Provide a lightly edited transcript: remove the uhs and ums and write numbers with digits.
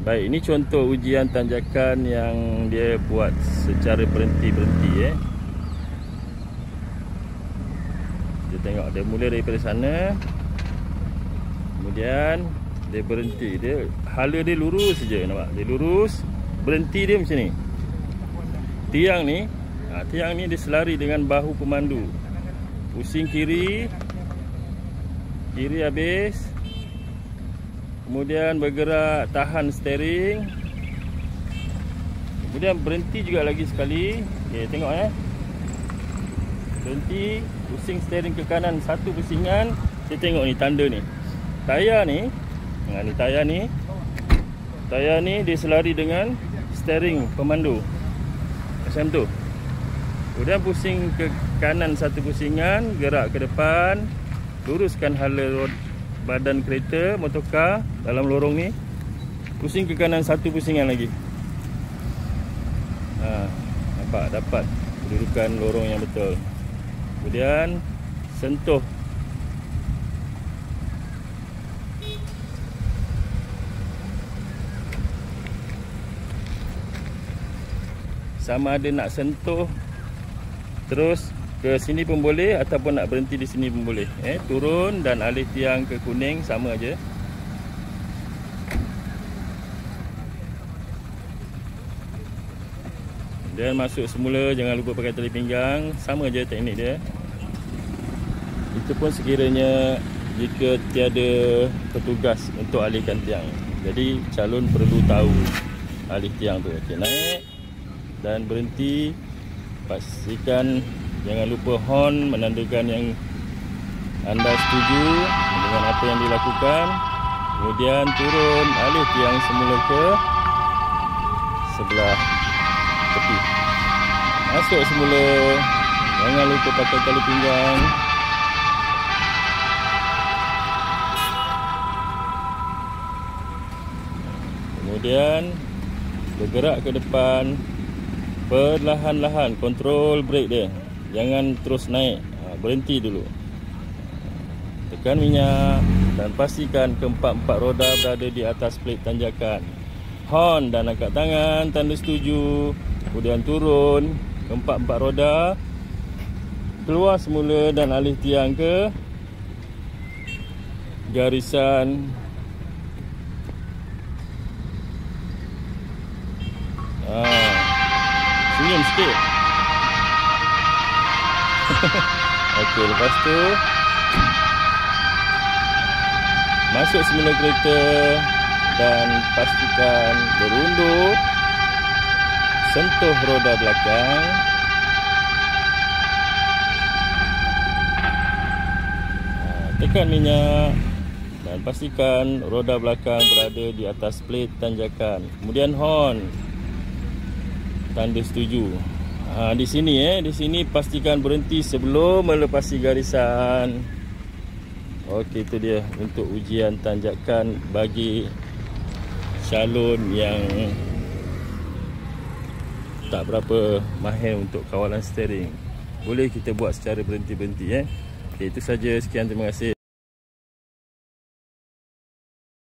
Baik, ini contoh ujian tanjakan yang dia buat secara berhenti-berhenti. Kita tengok dia mula daripada sana, kemudian dia berhenti. Dia hala dia lurus saja, nampak? Dia lurus, berhenti dia macam ni. Tiang ni, tiang ni dia selari dengan bahu pemandu. Pusing kiri, kiri habis. Kemudian bergerak tahan steering. Kemudian berhenti juga lagi sekali. Okey, tengok berhenti, pusing steering ke kanan satu pusingan. Kita tengok ni tanda ni. Tayar ni, ni tayar ni. Tayar ni dia selari dengan steering pemandu. Macam tu. Kemudian pusing ke kanan satu pusingan, gerak ke depan, luruskan hala badan kereta motorkar dalam lorong ni, pusing ke kanan satu pusingan lagi. Nampak dapat kedudukan lorong yang betul. Kemudian sentuh. Sama ada nak sentuh terus ke sini pun boleh, ataupun nak berhenti di sini pun boleh. Turun dan alih tiang ke kuning sama aja. Dan masuk semula, jangan lupa pakai tali pinggang. Sama aja teknik dia. Itu pun sekiranya jika tiada petugas untuk alihkan tiang. Jadi calon perlu tahu alih tiang tu. Okey, naik dan berhenti. Pastikan jangan lupa horn menandakan yang anda setuju dengan apa yang dilakukan. Kemudian turun, alih tiang semula ke sebelah tepi. Masuk semula. Jangan lupa pakai tali pinggang. Kemudian bergerak ke depan. Perlahan-lahan kontrol brake dia. Jangan terus naik, berhenti dulu. Tekan minyak dan pastikan keempat-empat roda berada di atas plate tanjakan. Horn dan angkat tangan tanda setuju. Kemudian turun keempat-empat roda, keluar semula dan alih tiang ke garisan senyum sikit. Okey, lepas tu masuk semula kereta dan pastikan berundur, sentuh roda belakang. Tekan minyak dan pastikan roda belakang berada di atas plate tanjakan. Kemudian horn, tanda setuju. Di sini pastikan berhenti sebelum melepasi garisan. Okey, itu dia untuk ujian tanjakan bagi calon yang tak berapa mahir untuk kawalan steering. Boleh kita buat secara berhenti-berhenti. Okey, itu saja. Sekian, terima kasih.